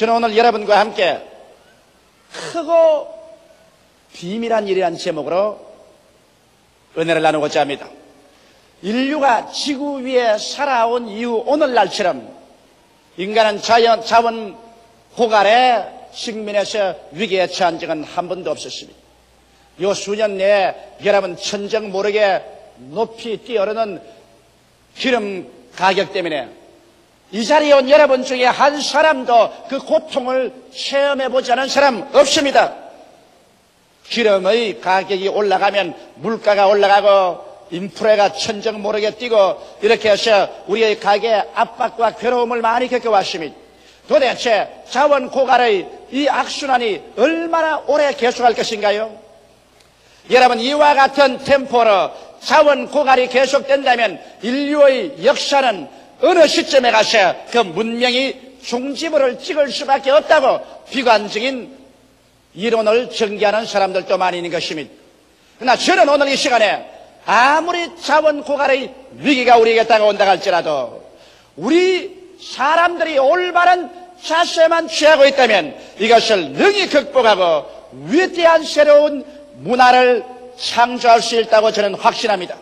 저는 오늘 여러분과 함께 크고 비밀한 일이라는 제목으로 은혜를 나누고자 합니다. 인류가 지구 위에 살아온 이후 오늘날처럼 인간은 자원 고갈에 직면해서 위기에 처한 적은 한 번도 없었습니다. 요 수년 내에 여러분 천정 모르게 높이 뛰어오르는 기름 가격 때문에 이 자리에 온 여러분 중에 한 사람도 그 고통을 체험해보지 않은 사람 없습니다. 기름의 가격이 올라가면 물가가 올라가고 인프레가 천정 모르게 뛰고 이렇게 해서 우리의 가게에 압박과 괴로움을 많이 겪어왔습니다. 도대체 자원 고갈의 이 악순환이 얼마나 오래 계속할 것인가요? 여러분, 이와 같은 템포로 자원 고갈이 계속된다면 인류의 역사는 어느 시점에 가서 그 문명이 종지부를 찍을 수밖에 없다고 비관적인 이론을 전개하는 사람들도 많이 있는 것입니다. 그러나 저는 오늘 이 시간에 아무리 자원 고갈의 위기가 우리에게 다가온다 할지라도 우리 사람들이 올바른 자세만 취하고 있다면 이것을 능히 극복하고 위대한 새로운 문화를 창조할 수 있다고 저는 확신합니다.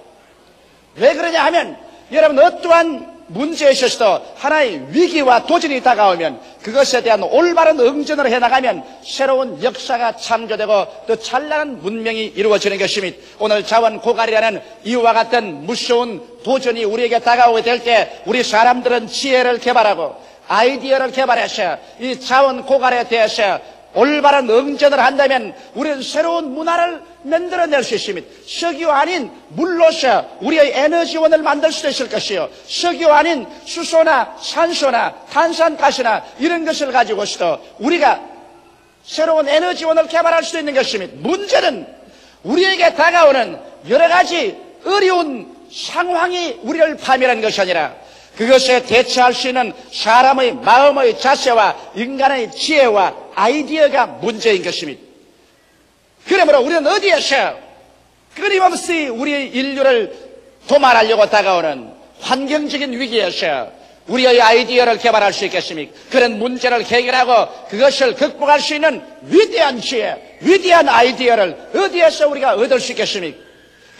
왜 그러냐 하면 여러분, 어떠한 문제에 있어서도 하나의 위기와 도전이 다가오면 그것에 대한 올바른 응전을 해나가면 새로운 역사가 창조되고 또 찬란한 문명이 이루어지는 것입니다. 오늘 자원 고갈이라는 이와 같은 무서운 도전이 우리에게 다가오게 될 때 우리 사람들은 지혜를 개발하고 아이디어를 개발해서 이 자원 고갈에 대해서 올바른 응전을 한다면 우리는 새로운 문화를 만들어낼 수 있습니다. 석유 아닌 물로서 우리의 에너지원을 만들 수도 있을 것이요, 석유 아닌 수소나 산소나 탄산가스나 이런 것을 가지고서도 우리가 새로운 에너지원을 개발할 수 있는 것입니다. 문제는 우리에게 다가오는 여러 가지 어려운 상황이 우리를 파멸하는 것이 아니라 그것에 대처할 수 있는 사람의 마음의 자세와 인간의 지혜와 아이디어가 문제인 것입니다. 그러므로 우리는 어디에서 끊임없이 우리의 인류를 도말하려고 다가오는 환경적인 위기에서 우리의 아이디어를 개발할 수 있겠습니까? 그런 문제를 해결하고 그것을 극복할 수 있는 위대한 지혜, 위대한 아이디어를 어디에서 우리가 얻을 수 있겠습니까?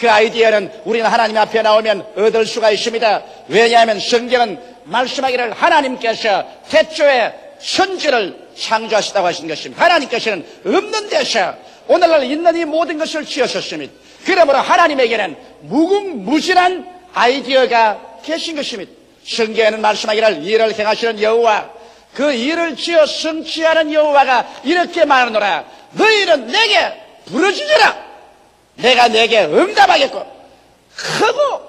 그 아이디어는 우리는 하나님 앞에 나오면 얻을 수가 있습니다. 왜냐하면 성경은 말씀하기를 하나님께서 태초에 천지를 창조하시다고 하신 것입니다. 하나님께서는 없는 데서 오늘날 있는 이 모든 것을 지으셨습니다. 그러므로 하나님에게는 무궁무진한 아이디어가 계신 것입니다. 성경에는 말씀하기를 일을 행하시는 여호와, 그 일을 지어 성취하는 여호와가 이렇게 말하노라. 너희는 내게 부르짖으라. 내가 내게 응답하겠고 크고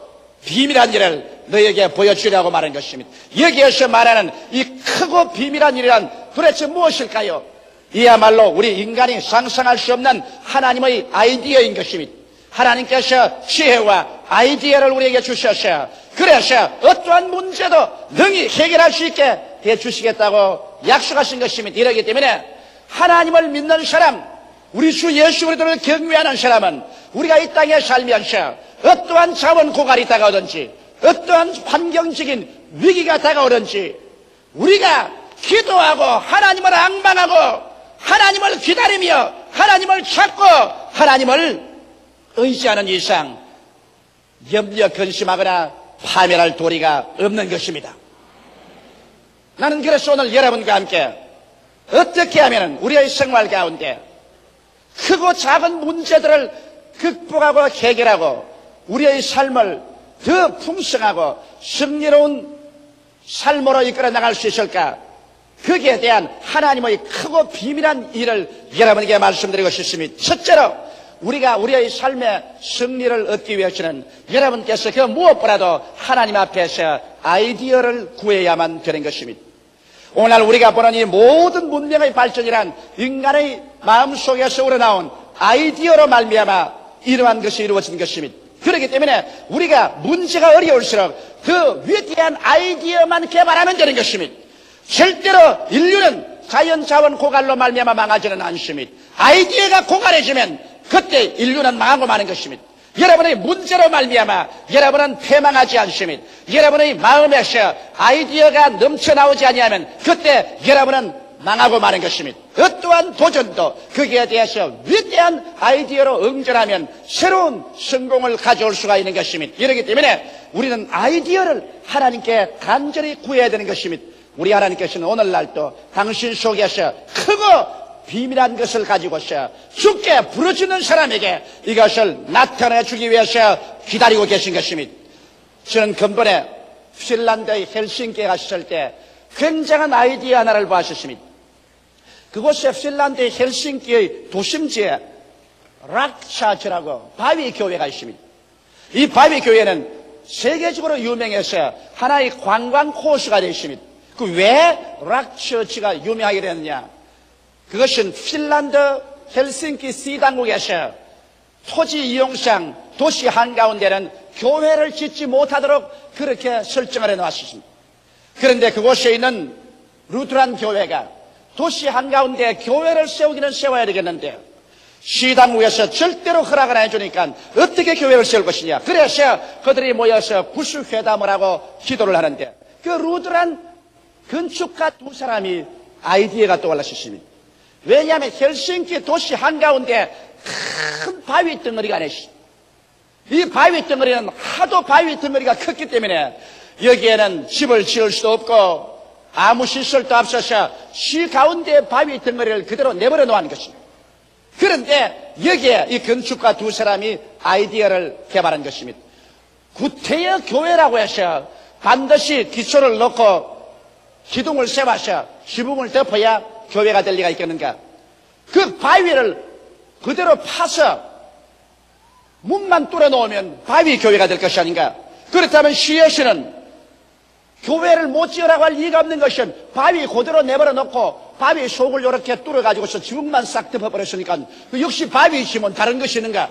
비밀한 일을 너에게 보여주려고 말한 것입니다. 여기에서 말하는 이 크고 비밀한 일이란 도대체 무엇일까요? 이야말로 우리 인간이 상상할 수 없는 하나님의 아이디어인 것입니다. 하나님께서 지혜와 아이디어를 우리에게 주셔서 그래서 어떠한 문제도 능히 해결할 수 있게 해주시겠다고 약속하신 것입니다. 이러기 때문에 하나님을 믿는 사람, 우리 주 예수 그리스도를 경외하는 사람은 우리가 이 땅에 살면서 어떠한 자원 고갈이 다가오든지 어떠한 환경적인 위기가 다가오든지 우리가 기도하고 하나님을 앙망하고 하나님을 기다리며 하나님을 찾고 하나님을 의지하는 이상 염려 근심하거나 파멸할 도리가 없는 것입니다. 나는 그래서 오늘 여러분과 함께 어떻게 하면 우리의 생활 가운데 크고 작은 문제들을 극복하고 해결하고 우리의 삶을 더 풍성하고 승리로운 삶으로 이끌어 나갈 수 있을까? 거기에 대한 하나님의 크고 비밀한 일을 여러분에게 말씀드리고 싶습니다. 첫째로 우리가 우리의 삶의 승리를 얻기 위해서는 여러분께서 그 무엇보다도 하나님 앞에서 아이디어를 구해야만 되는 것입니다. 오늘 우리가 보는 이 모든 문명의 발전이란 인간의 마음속에서 우러나온 아이디어로 말미암아 이러한 것이 이루어진 것입니다. 그렇기 때문에 우리가 문제가 어려울수록 더 위대한 아이디어만 개발하면 되는 것입니다. 절대로 인류는 자연자원 고갈로 말미암아 망하지는 않습니다. 아이디어가 고갈해지면 그때 인류는 망하고 마는 것입니다. 여러분의 문제로 말미암아 여러분은 패망하지 않습니다. 여러분의 마음에서 아이디어가 넘쳐나오지 아니하면 그때 여러분은 망하고 마는 것입니다. 어떠한 도전도 거기에 대해서 위대한 아이디어로 응전하면 새로운 성공을 가져올 수가 있는 것입니다. 이렇기 때문에 우리는 아이디어를 하나님께 간절히 구해야 되는 것입니다. 우리 하나님께서는 오늘날도 당신 속에서 크고 비밀한 것을 가지고서 주께 부르짖는 사람에게 이것을 나타내 주기 위해서 기다리고 계신 것입니다. 저는 근본에 핀란드의 헬싱키에 갔을 때 굉장한 아이디어 하나를 보았습니다. 그곳에 핀란드의 헬싱키의 도심지에 락샤츠라고 바위 교회가 있습니다. 이 바위 교회는 세계적으로 유명해서 하나의 관광 코스가 되어 있습니다. 그 왜 락처치가 유명하게 됐느냐? 그것은 핀란드 헬싱키 시당국에서 토지 이용상 도시 한가운데는 교회를 짓지 못하도록 그렇게 설정을 해놓았습니다. 그런데 그곳에 있는 루트란 교회가 도시 한가운데 교회를 세우기는 세워야 되겠는데 시당국에서 절대로 허락을 안 해주니까 어떻게 교회를 세울 것이냐. 그래서 그들이 모여서 구술회담을 하고 기도를 하는데 그 루트란 건축가 두 사람이 아이디어가 떠올랐습니다. 왜냐하면 헬싱키 도시 한가운데 큰 바위 덩어리가 있습니다. 이 바위 덩어리는 하도 바위 덩어리가 컸기 때문에 여기에는 집을 지을 수도 없고 아무 시설도 없어서 시 가운데 바위 덩어리를 그대로 내버려 놓은 것입니다. 그런데 여기에 이 건축가 두 사람이 아이디어를 개발한 것입니다. 구태여 교회라고 해서 반드시 기초를 넣고 기둥을 세워서 지붕을 덮어야 교회가 될 리가 있겠는가? 그 바위를 그대로 파서 문만 뚫어놓으면 바위 교회가 될 것이 아닌가? 그렇다면 시에서는 교회를 못 지으라고 할 리가 없는 것은 바위 그대로 내버려 놓고 바위 속을 이렇게 뚫어가지고서 지붕만 싹 덮어버렸으니까 역시 바위 지면 다른 것이 있는가?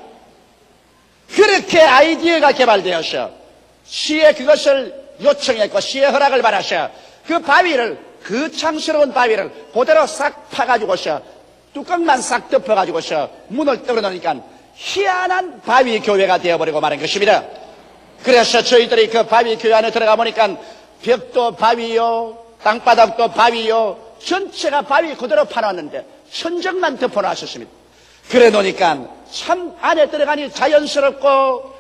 그렇게 아이디어가 개발되어서 시에 그것을 요청했고 시에 허락을 받아서 그 바위를 거창스러운 바위를 그대로 싹 파가지고서 뚜껑만 싹 덮어가지고서 문을 뚫어놓으니까 희한한 바위 교회가 되어버리고 마는 것입니다. 그래서 저희들이 그 바위 교회 안에 들어가 보니까 벽도 바위요, 땅바닥도 바위요, 전체가 바위 그대로 파놨는데 천정만 덮어놨었습니다. 그래 놓으니까 참 안에 들어가니 자연스럽고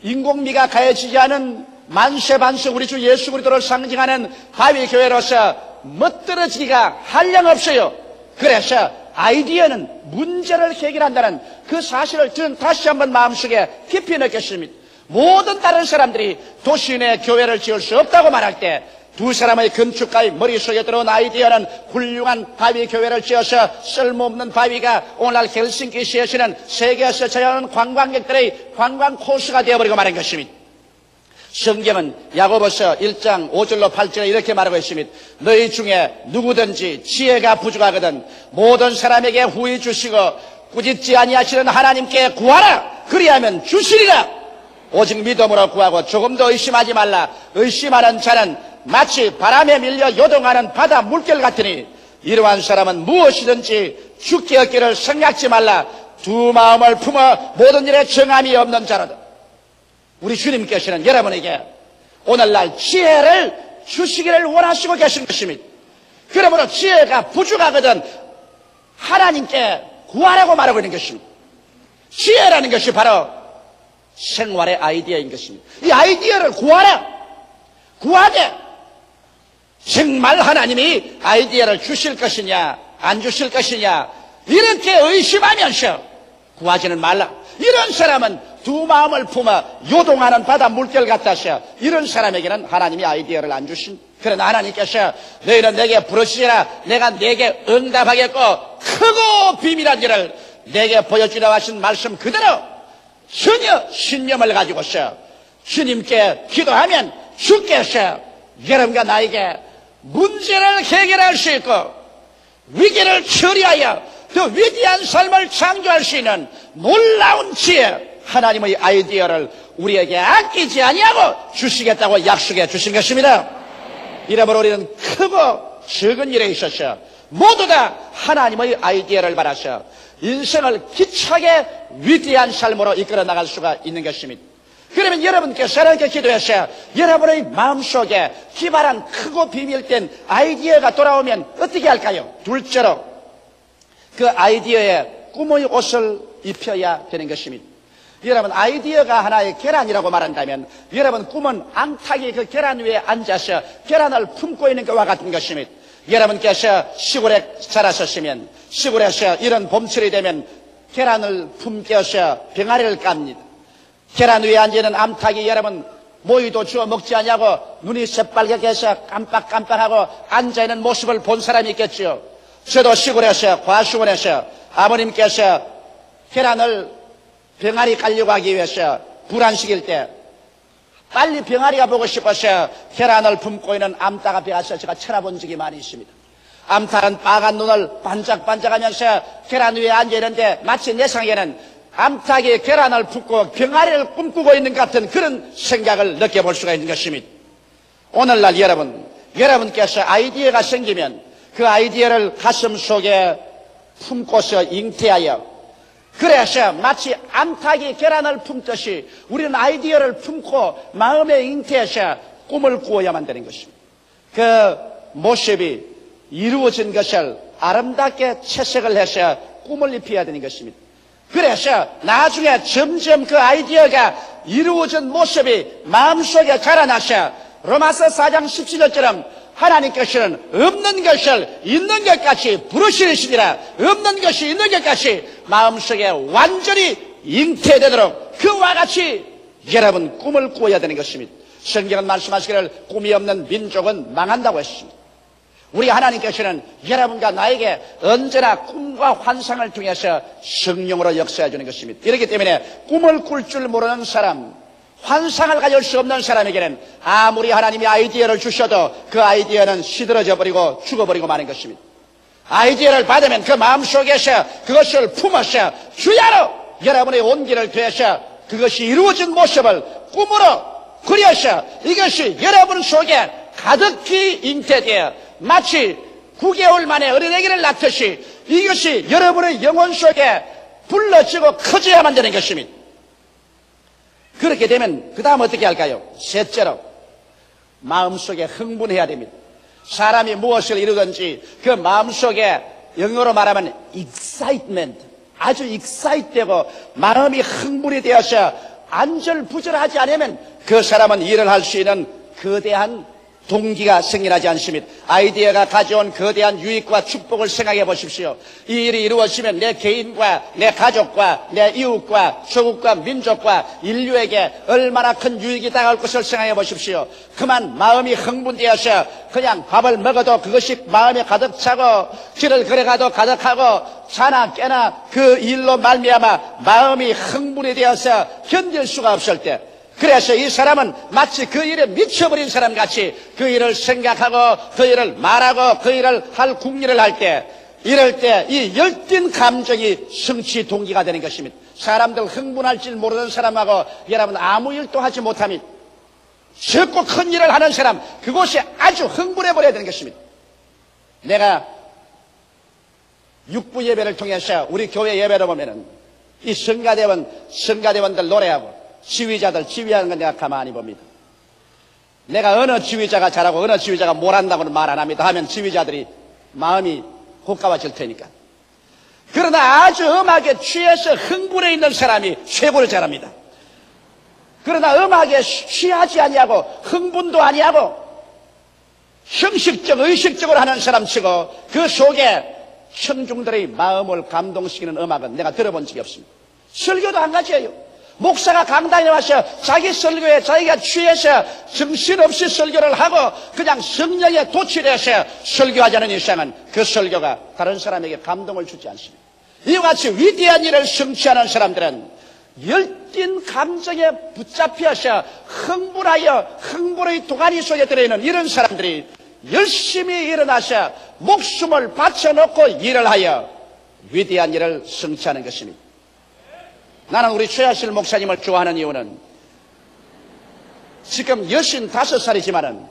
인공미가 가해지지 않은 만세반석 우리 주 예수 그리스도를 상징하는 바위 교회로서 멋들어지기가 한량없어요. 그래서 아이디어는 문제를 해결한다는 그 사실을 저는 다시 한번 마음속에 깊이 느꼈습니다. 모든 다른 사람들이 도시 내 교회를 지을 수 없다고 말할 때 두 사람의 건축가의 머릿속에 들어온 아이디어는 훌륭한 바위 교회를 지어서 쓸모없는 바위가 오늘날 헬싱키시에서는 세계에서 저하는 관광객들의 관광 코스가 되어버리고 말한 것입니다. 성경은 야고보서 1장 5절로 8절에 이렇게 말하고 있습니다. 너희 중에 누구든지 지혜가 부족하거든 모든 사람에게 후히 주시고 꾸짖지 아니하시는 하나님께 구하라. 그리하면 주시리라. 오직 믿음으로 구하고 조금도 의심하지 말라. 의심하는 자는 마치 바람에 밀려 요동하는 바다 물결 같으니 이러한 사람은 무엇이든지 죽게 얻기를 생각지 말라. 두 마음을 품어 모든 일에 정함이 없는 자로다. 우리 주님께서는 여러분에게 오늘날 지혜를 주시기를 원하시고 계신 것입니다. 그러므로 지혜가 부족하거든 하나님께 구하라고 말하고 있는 것입니다. 지혜라는 것이 바로 생활의 아이디어인 것입니다. 이 아이디어를 구하라. 구하되 정말 하나님이 아이디어를 주실 것이냐 안 주실 것이냐 이렇게 의심하면서 구하지는 말라. 이런 사람은 두 마음을 품어 요동하는 바다 물결 같아서 이런 사람에게는 하나님이 아이디어를 안 주신. 그러나 하나님께서 너희는 내게 부르시라. 내가 내게 응답하겠고 크고 비밀한 일을 내게 보여주려 하신 말씀 그대로 전혀 신념을 가지고서 주님께 기도하면 주께서 여러분과 나에게 문제를 해결할 수 있고 위기를 처리하여 더 위대한 삶을 창조할 수 있는 놀라운 지혜 하나님의 아이디어를 우리에게 아끼지 아니하고 주시겠다고 약속해 주신 것입니다. 이러므로 우리는 크고 적은 일에 있어서 모두 다 하나님의 아이디어를 받아서 인생을 기차게 위대한 삶으로 이끌어 나갈 수가 있는 것입니다. 그러면 여러분께서 이렇게 기도하셔. 여러분의 마음속에 기발한 크고 비밀된 아이디어가 돌아오면 어떻게 할까요? 둘째로 그 아이디어에 꿈의 옷을 입혀야 되는 것입니다. 여러분, 아이디어가 하나의 계란이라고 말한다면 여러분 꿈은 앙탁이 그 계란 위에 앉아서 계란을 품고 있는 것과 같은 것입니다. 여러분께서 시골에 자라셨으면 시골에서 이런 봄철이 되면 계란을 품겨서 병아리를 깝니다. 계란 위에 앉아있는 암탉이 여러분 모이도 주워 먹지 않냐고 눈이 새빨갛게 해서 깜빡깜빡하고 앉아있는 모습을 본 사람이 있겠죠. 저도 시골에서 과수원에서 아버님께서 계란을 병아리 깔려고 하기 위해서 불안식일 때 빨리 병아리가 보고 싶어서 계란을 품고 있는 암탉 앞에 가서 제가 쳐다본 적이 많이 있습니다. 암탉은 빨간 눈을 반짝반짝하면서 계란 위에 앉아있는데 마치 내 생각에는 암탉이 계란을 품고 병아리를 꿈꾸고 있는 것 같은 그런 생각을 느껴볼 수가 있는 것입니다. 오늘날 여러분께서 아이디어가 생기면 그 아이디어를 가슴 속에 품고서 잉태하여 그래서 마치 암탉이 계란을 품듯이 우리는 아이디어를 품고 마음에 잉태해서 꿈을 꾸어야만 되는 것입니다. 그 모습이 이루어진 것을 아름답게 채색을 해서 꿈을 입혀야 되는 것입니다. 그래서 나중에 점점 그 아이디어가 이루어진 모습이 마음속에 자라나서 로마서 4장 17절처럼 하나님께서는 없는 것을 있는 것 같이 부르시니라. 없는 것이 있는 것 같이 마음속에 완전히 잉태되도록 그와 같이 여러분 꿈을 꾸어야 되는 것입니다. 성경은 말씀하시기를 꿈이 없는 민족은 망한다고 했습니다. 우리 하나님께서는 여러분과 나에게 언제나 꿈과 환상을 통해서 성령으로 역사해 주는 것입니다. 이렇기 때문에 꿈을 꿀 줄 모르는 사람, 환상을 가질 수 없는 사람에게는 아무리 하나님이 아이디어를 주셔도 그 아이디어는 시들어져 버리고 죽어버리고 마는 것입니다. 아이디어를 받으면 그 마음속에서 그것을 품어서 주야로 여러분의 온기를 더해서 그것이 이루어진 모습을 꿈으로 그려서 이것이 여러분 속에 가득히 잉태되어 마치 9개월 만에 어린애기를 낳듯이 이것이 여러분의 영혼 속에 불러지고 커져야만 되는 것입니다. 그렇게 되면 그 다음 어떻게 할까요? 셋째로 마음속에 흥분해야 됩니다. 사람이 무엇을 이루든지 그 마음속에 영어로 말하면 excitement, 아주 excite되고 마음이 흥분이 되어서 안절부절하지 않으면 그 사람은 일을 할 수 있는 거대한 동기가 생겨나지 않습니다. 아이디어가 가져온 거대한 유익과 축복을 생각해 보십시오. 이 일이 이루어지면 내 개인과 내 가족과 내 이웃과 조국과 민족과 인류에게 얼마나 큰 유익이 당할 것을 생각해 보십시오. 그만 마음이 흥분되어서 그냥 밥을 먹어도 그것이 마음에 가득 차고 길을 걸어가도 가득하고 자나 깨나 그 일로 말미암아 마음이 흥분이 되어서 견딜 수가 없을 때 그래서 이 사람은 마치 그 일에 미쳐버린 사람 같이 그 일을 생각하고 그 일을 말하고 그 일을 할 궁리를 할 때 이럴 때 이 열띤 감정이 성취 동기가 되는 것입니다. 사람들 흥분할 줄 모르는 사람하고 여러분 아무 일도 하지 못합니다. 적고 큰 일을 하는 사람 그곳이 아주 흥분해버려야 되는 것입니다. 내가 육부 예배를 통해서 우리 교회 예배를 보면은 이 성가대원들 노래하고 지휘자들 지휘하는 건 내가 가만히 봅니다. 내가 어느 지휘자가 잘하고 어느 지휘자가 못한다고는 말 안 합니다. 하면 지휘자들이 마음이 고가워질 테니까. 그러나 아주 음악에 취해서 흥분해 있는 사람이 최고를 잘합니다. 그러나 음악에 취하지 아니하고 흥분도 아니하고 형식적 의식적으로 하는 사람치고 그 속에 청중들의 마음을 감동시키는 음악은 내가 들어본 적이 없습니다. 설교도 한 가지예요. 목사가 강단에 와서 자기 설교에 자기가 취해서 정신없이 설교를 하고 그냥 성령에 도취돼서 설교하자는 이상은 그 설교가 다른 사람에게 감동을 주지 않습니다. 이와 같이 위대한 일을 성취하는 사람들은 열띤 감정에 붙잡혀서 흥분하여 흥분의 도가니 속에 들어있는 이런 사람들이 열심히 일어나서 목숨을 바쳐놓고 일을 하여 위대한 일을 성취하는 것입니다. 나는 우리 최하실 목사님을 좋아하는 이유는 지금 65살이지만은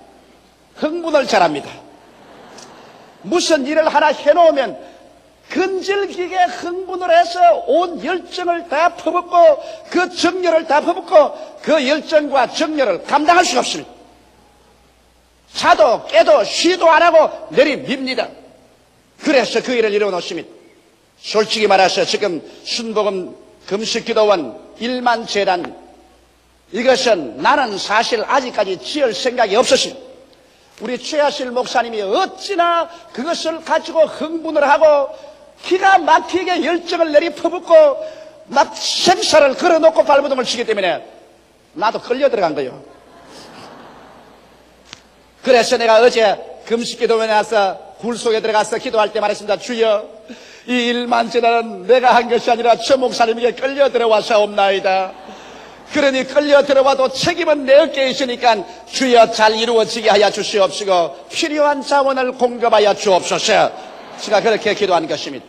흥분을 잘합니다. 무슨 일을 하나 해놓으면 근질기게 흥분을 해서 온 열정을 다 퍼붓고 그 정열을 다 퍼붓고 그 열정과 정열을 감당할 수가 없습니다. 자도 깨도 쉬도 안 하고 내리밉니다. 그래서 그 일을 이루어 놓습니다. 솔직히 말해서 지금 순복음 금식기도원 1만 재단, 이것은 나는 사실 아직까지 지을 생각이 없었습니다. 우리 최하실 목사님이 어찌나 그것을 가지고 흥분을 하고 기가 막히게 열정을 내리퍼붓고 막 생사를 걸어놓고 발버둥을 치기 때문에 나도 끌려 들어간 거예요. 그래서 내가 어제 금식기도원에 와서 굴 속에 들어가서 기도할 때 말했습니다. 주여, 이 1만 재단은 내가 한 것이 아니라 저 목사님에게 끌려 들어와서옵나이다. 그러니 끌려 들어와도 책임은 내 어깨에 있으니까 주여 잘 이루어지게 하여 주시옵시고 필요한 자원을 공급하여 주옵소서. 제가 그렇게 기도한 것입니다.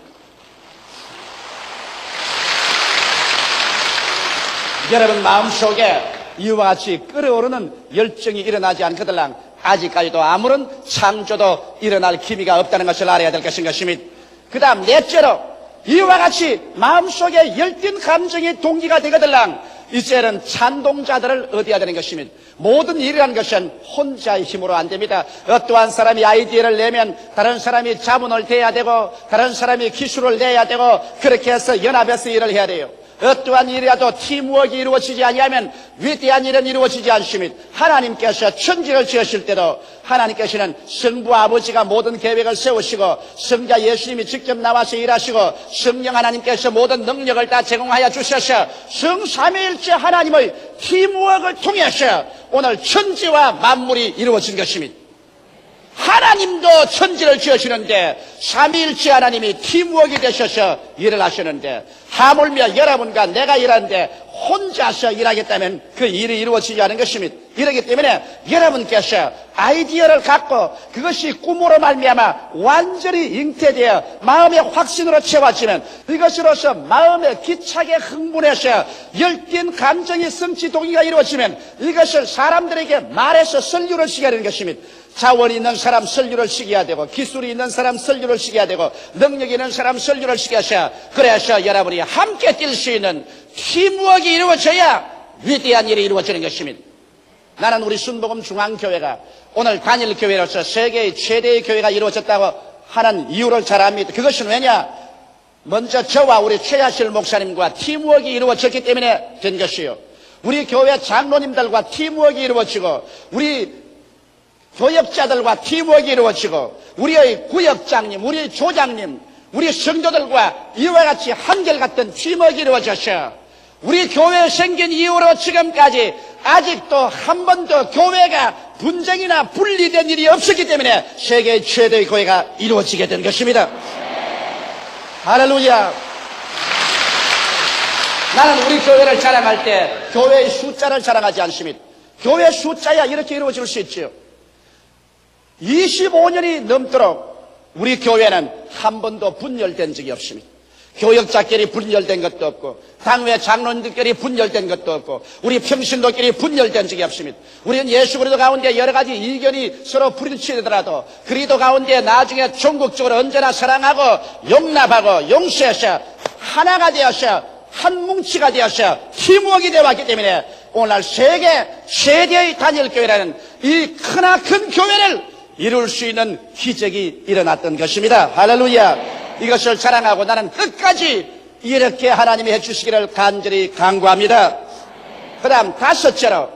여러분 마음속에 이와 같이 끓어오르는 열정이 일어나지 않거들랑 아직까지도 아무런 창조도 일어날 기미가 없다는 것을 알아야 될 것입니다. 그 다음 넷째로 이와 같이 마음속에 열띤 감정이 동기가 되거들랑 이제는 찬동자들을 얻어야 되는 것입니다. 모든 일이라는 것은 혼자의 힘으로 안 됩니다. 어떠한 사람이 아이디어를 내면 다른 사람이 자문을 대야 되고 다른 사람이 기술을 내야 되고 그렇게 해서 연합해서 일을 해야 돼요. 어떠한 일이라도 팀워크가 이루어지지 아니하면 위대한 일은 이루어지지 않습니다. 하나님께서 천지를 지으실 때도 하나님께서는 성부 아버지가 모든 계획을 세우시고 성자 예수님이 직접 나와서 일하시고 성령 하나님께서 모든 능력을 다 제공하여 주셔서 성삼위일체 하나님의 팀워크를 통해서 오늘 천지와 만물이 이루어진 것입니다. 하나님도 천지를 지으시는데 삼위일체 하나님이 팀워크가 되셔서 일을 하시는데 하물며 여러분과 내가 일하는데 혼자서 일하겠다면 그 일이 이루어지지 않은 것입니다. 이렇기 때문에 여러분께서 아이디어를 갖고 그것이 꿈으로 말미암아 완전히 잉태되어 마음의 확신으로 채워지면 이것으로서 마음에 기차게 흥분해서 열띤 감정의 성취 동기가 이루어지면 이것을 사람들에게 말해서 설교를 시켜야 하는 것입니다. 자원이 있는 사람 설교를 시켜야 되고 기술이 있는 사람 설교를 시켜야 되고 능력이 있는 사람 설교를 시켜서 그래서 여러분이 함께 뛸 수 있는 팀워크가 이루어져야 위대한 일이 이루어지는 것입니다. 나는 우리 순복음 중앙교회가 오늘 단일교회로서 세계의 최대의 교회가 이루어졌다고 하는 이유를 잘 압니다. 그것은 왜냐? 먼저 저와 우리 최하실 목사님과 팀워크가 이루어졌기 때문에 된 것이요. 우리 교회 장로님들과 팀워크가 이루어지고 우리 교역자들과 팀워크가 이루어지고 우리의 구역장님, 우리의 조장님, 우리 성도들과 이와 같이 한결같은 팀워크가 이루어져서 우리 교회 생긴 이후로 지금까지 아직도 한 번도 교회가 분쟁이나 분리된 일이 없었기 때문에 세계 최대의 교회가 이루어지게 된 것입니다. 할렐루야. 나는 우리 교회를 자랑할 때 교회의 숫자를 자랑하지 않습니다. 교회 숫자야 이렇게 이루어질 수 있죠. 25년이 넘도록 우리 교회는 한 번도 분열된 적이 없습니다. 교역자끼리 분열된 것도 없고 당회 장로님들끼리 분열된 것도 없고 우리 평신도끼리 분열된 적이 없습니다. 우리는 예수 그리스도 가운데 여러 가지 이견이 서로 부딪히더라도 그리스도 가운데 나중에 종국적으로 언제나 사랑하고 용납하고 용서해서 하나가 되어서 한 뭉치가 되어서 팀워크가 되어왔기 때문에 오늘 세계 최대의 단일교회라는 이 크나큰 교회를 이룰 수 있는 기적이 일어났던 것입니다. 할렐루야. 이것을 자랑하고 나는 끝까지 이렇게 하나님이 해주시기를 간절히 간구합니다. 그 다음 다섯째로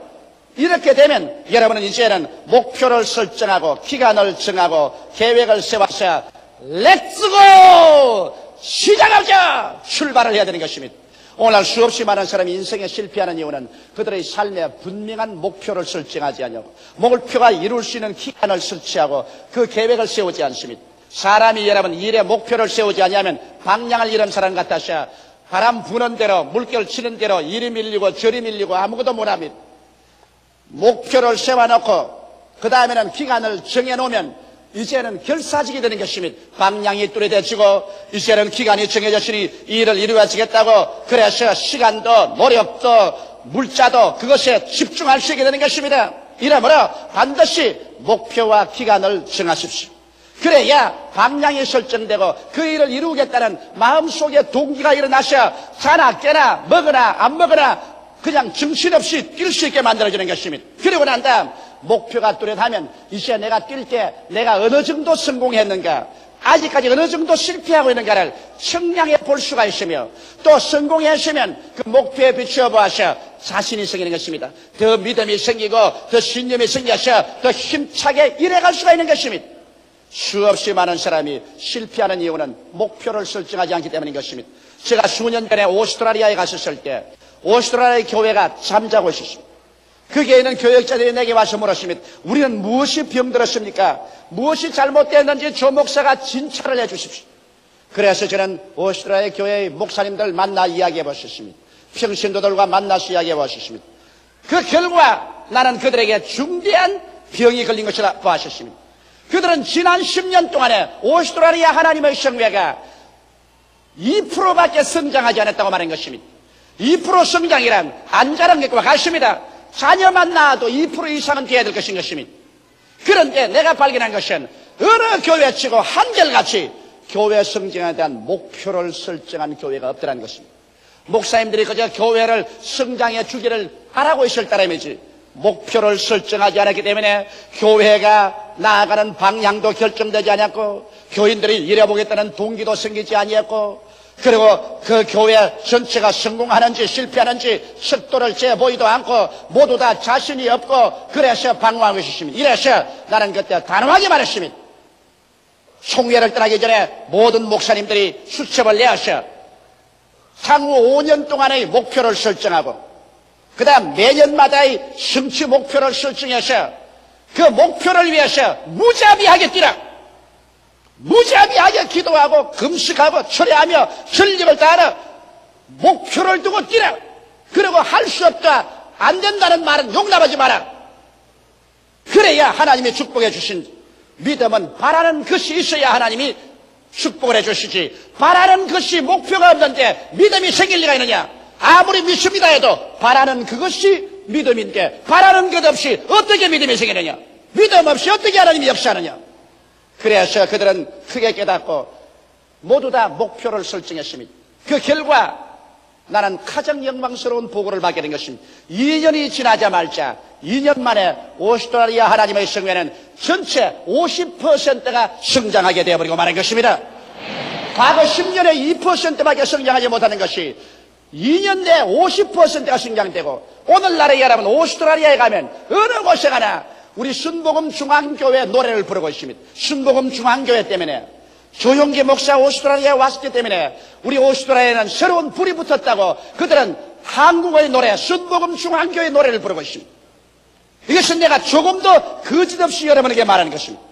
이렇게 되면 여러분은 이제는 목표를 설정하고 기간을 정하고 계획을 세워서 렛츠고 시작하자 출발을 해야 되는 것입니다. 오늘 수없이 많은 사람이 인생에 실패하는 이유는 그들의 삶에 분명한 목표를 설정하지 않냐고 목표가 이룰 수 있는 기간을 설치하고 그 계획을 세우지 않습니다. 사람이 여러분 일에 목표를 세우지 않으면 방향을 잃은 사람 같아서 바람 부는 대로 물결 치는 대로 이리 밀리고 저리 밀리고 아무것도 못합니다. 목표를 세워놓고 그 다음에는 기간을 정해놓으면 이제는 결사지게 되는 것입니다. 방향이 뚜렷해지고 이제는 기간이 정해졌으니 이 일을 이루어지겠다고 그래서 시간도 노력도 물자도 그것에 집중할 수 있게 되는 것입니다. 이러므로 반드시 목표와 기간을 정하십시오. 그래야 방향이 설정되고 그 일을 이루겠다는 마음속에 동기가 일어나셔 자나 깨나 먹으나 안 먹으나 그냥 정신없이 뛸 수 있게 만들어주는 것입니다. 그리고 난 다음 목표가 뚜렷하면 이제 내가 뛸 때 내가 어느 정도 성공했는가, 아직까지 어느 정도 실패하고 있는가를 측량해 볼 수가 있으며, 또 성공했으면 그 목표에 비추어 보아서 자신이 생기는 것입니다. 더 믿음이 생기고 더 신념이 생겨서 더 힘차게 일해갈 수가 있는 것입니다. 수없이 많은 사람이 실패하는 이유는 목표를 설정하지 않기 때문인 것입니다. 제가 수년 전에 오스트라리아에 갔었을 때 오스트라리아 교회가 잠자고 있었습니다. 거기에 있는 교역자들이 내게 와서 물었습니다. 우리는 무엇이 병들었습니까? 무엇이 잘못됐는지 조 목사가 진찰을 해 주십시오. 그래서 저는 오스트라리아 교회의 목사님들 만나 이야기해 보셨습니다. 평신도들과 만나서 이야기해 보셨습니다. 그 결과 나는 그들에게 중대한 병이 걸린 것이라 보았습니다. 그들은 지난 10년 동안에 오스트라리아 하나님의 성회가 2%밖에 성장하지 않았다고 말한 것입니다. 2% 성장이란 안 자란 것과 같습니다. 자녀만 낳아도 2% 이상은 돼야 될 것인 것입니다. 그런데 내가 발견한 것은 어느 교회치고 한결같이 교회 성장에 대한 목표를 설정한 교회가 없더라는 것입니다. 목사님들이 그저 교회를 성장해 주기를 바라고 있을 따름이지 목표를 설정하지 않았기 때문에 교회가 나아가는 방향도 결정되지 않았고 교인들이 일해보겠다는 동기도 생기지 아니했고, 그리고 그 교회 전체가 성공하는지 실패하는지 속도를 재보이도 않고 모두 다 자신이 없고, 그래서 방황하고 있었습니다. 이래서 나는 그때 단호하게 말했습니다. 총회를 떠나기 전에 모든 목사님들이 수첩을 내어서 향후 5년 동안의 목표를 설정하고 그 다음 매년마다의 성취 목표를 설정해서 그 목표를 위해서 무자비하게 뛰라, 무자비하게 기도하고 금식하고 철회하며 전력을 다하라, 목표를 두고 뛰라. 그리고 할 수 없다, 안 된다는 말은 용납하지 마라. 그래야 하나님이 축복해 주신 믿음은 바라는 것이 있어야 하나님이 축복을 해 주시지, 바라는 것이 목표가 없는데 믿음이 생길 리가 있느냐. 아무리 믿습니다 해도 바라는 그것이 믿음인데 바라는 것 없이 어떻게 믿음이 생기느냐. 믿음 없이 어떻게 하나님이 역사하느냐. 그래서 그들은 크게 깨닫고 모두 다 목표를 설정했습니다. 그 결과 나는 가장 영광스러운 보고를 받게 된 것입니다. 2년이 지나자마자 2년 만에 오스트라리아 하나님의 성회는 전체 50%가 성장하게 되어버리고 말한 것입니다. 과거 10년에 2%밖에 성장하지 못하는 것이 2년 내에 50%가 성장되고, 오늘날에 여러분 오스트라리아에 가면 어느 곳에 가나 우리 순복음 중앙교회 노래를 부르고 있습니다. 순복음 중앙교회 때문에, 조용기 목사 오스트라리아에 왔기 때문에 우리 오스트라리아에는 새로운 불이 붙었다고 그들은 한국어의 노래, 순복음 중앙교회 노래를 부르고 있습니다. 이것은 내가 조금도 거짓없이 여러분에게 말하는 것입니다.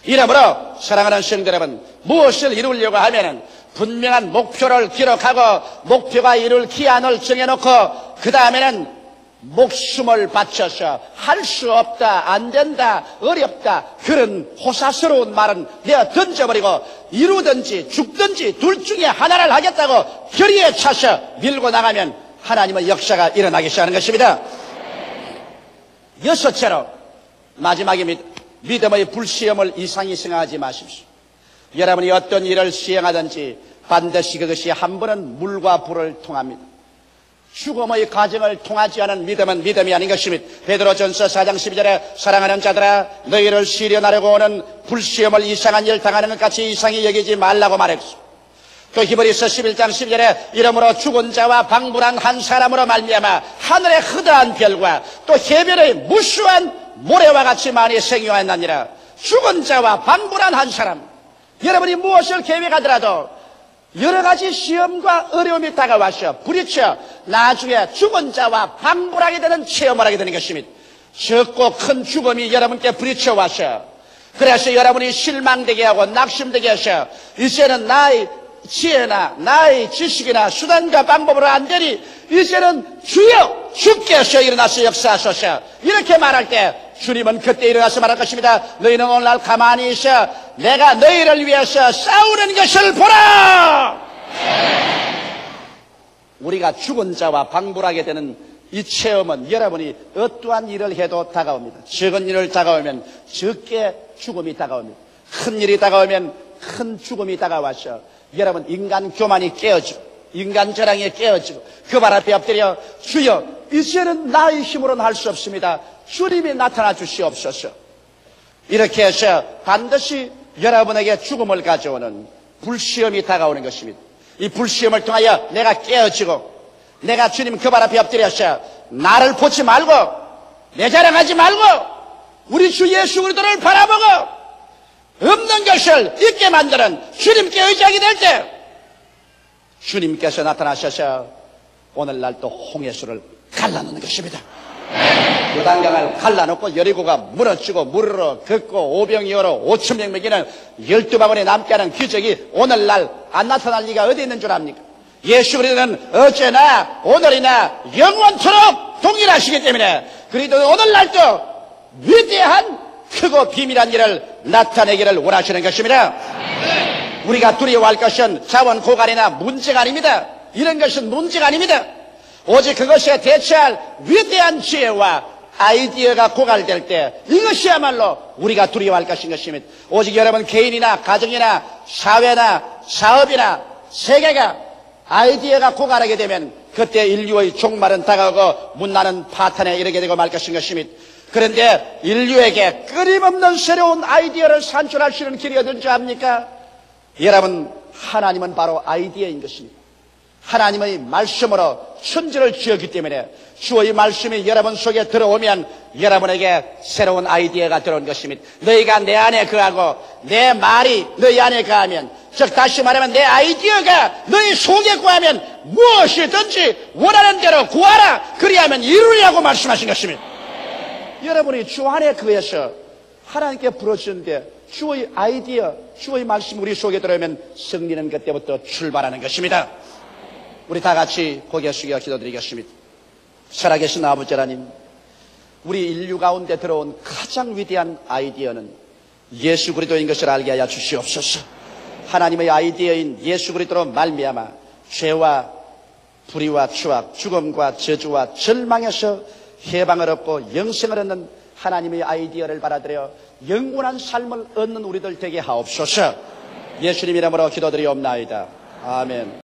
이러므로 사랑하는 성도 여러분, 무엇을 이루려고 하면은 분명한 목표를 기록하고 목표가 이룰 기한을 정해놓고 그 다음에는 목숨을 바쳐서 할 수 없다, 안 된다, 어렵다 그런 호사스러운 말은 내가 던져버리고 이루든지 죽든지 둘 중에 하나를 하겠다고 결의에 차서 밀고 나가면 하나님의 역사가 일어나기 시작하는 것입니다. 여섯째로 마지막입니다. 믿음의 불시험을 이상히 생각하지 마십시오. 여러분이 어떤 일을 시행하든지 반드시 그것이 한 번은 물과 불을 통합니다. 죽음의 과정을 통하지 않은 믿음은 믿음이 아닌 것입니다. 베드로전서 4장 12절에 사랑하는 자들아 너희를 시련하려고 오는 불시험을 이상한 일 당하는 것 같이 이상히 여기지 말라고 말했습니다. 또 히브리서 11장 12절에 이러므로 죽은 자와 방불한 한 사람으로 말미암아 하늘의 흐드한 별과 또 해변의 무수한 모래와 같이 많이 생겨났느니라. 죽은 자와 방불한 한 사람, 여러분이 무엇을 계획하더라도 여러 가지 시험과 어려움이 다가와서 부딪혀 나중에 죽은 자와 방불하게 되는 체험을 하게 되는 것입니다. 적고 큰 죽음이 여러분께 부딪혀 와서 그래서 여러분이 실망되게 하고 낙심되게 해서 이제는 나의 지혜나 나의 지식이나 수단과 방법으로 안 되니 이제는 주여 주께서 일어나서 역사하소서 이렇게 말할 때 주님은 그때 일어나서 말할 것입니다. 너희는 오늘날 가만히 있어 내가 너희를 위해서 싸우는 것을 보라. 우리가 죽은 자와 방불하게 되는 이 체험은 여러분이 어떠한 일을 해도 다가옵니다. 적은 일을 다가오면 적게 죽음이 다가옵니다. 큰 일이 다가오면 큰 죽음이 다가와서 여러분 인간 교만이 깨어지고 인간 자랑이 깨어지고 그 발 앞에 엎드려 주여 이제는 나의 힘으로는 할 수 없습니다. 주님이 나타나 주시옵소서. 이렇게 해서 반드시 여러분에게 죽음을 가져오는 불시험이 다가오는 것입니다. 이 불시험을 통하여 내가 깨어지고 내가 주님 그 발 앞에 엎드려서 나를 보지 말고 내 자랑하지 말고 우리 주 예수 그리스도를 바라보고 없는 것을 있게 만드는 주님께 의지하게 될 때 주님께서 나타나셔서 오늘날 또 홍해수를 갈라놓는 것입니다. 요단강을 갈라놓고 여리고가 무너지고 물으로 걷고 오병이어로 5,000명 먹이는 12방울이 남게 하는 기적이 오늘날 안 나타날 리가 어디 있는 줄 압니까? 예수 그리스도는 어제나 오늘이나 영원토록 동일하시기 때문에 그리스도는 오늘날도 위대한 크고 비밀한 일을 나타내기를 원하시는 것입니다. 우리가 두려워할 것은 자원 고갈이나 문제가 아닙니다. 이런 것은 문제가 아닙니다. 오직 그것에 대처할 위대한 지혜와 아이디어가 고갈될 때 이것이야말로 우리가 두려워할 것인 것입니다. 오직 여러분 개인이나 가정이나 사회나 사업이나 세계가 아이디어가 고갈하게 되면 그때 인류의 종말은 다가오고 문나는 파탄에 이르게 되고 말 것인 것입니다. 그런데 인류에게 끊임없는 새로운 아이디어를 산출할 수 있는 길이 어딘지 압니까? 여러분 하나님은 바로 아이디어인 것입니다. 하나님의 말씀으로 천지를 지었기 때문에 주의 말씀이 여러분 속에 들어오면 여러분에게 새로운 아이디어가 들어온 것입니다. 너희가 내 안에 거하고 내 말이 너희 안에 거하면 즉 다시 말하면 내 아이디어가 너희 속에 거하면 무엇이든지 원하는 대로 구하라 그리하면 이루리라고 말씀하신 것입니다. 여러분이 주 안에 거해서 하나님께 부르시는데 주의 아이디어, 주의 말씀이 우리 속에 들어오면 승리는 그때부터 출발하는 것입니다. 우리 다 같이 고개 숙여 기도드리겠습니다. 살아계신 아버지 하나님, 우리 인류 가운데 들어온 가장 위대한 아이디어는 예수 그리스도인 것을 알게 하여 주시옵소서. 하나님의 아이디어인 예수 그리스도로 말미암아 죄와 불의와 추악, 죽음과 저주와 절망에서 해방을 얻고 영생을 얻는 하나님의 아이디어를 받아들여 영원한 삶을 얻는 우리들 되게 하옵소서. 예수님 이름으로 기도드리옵나이다. 아멘.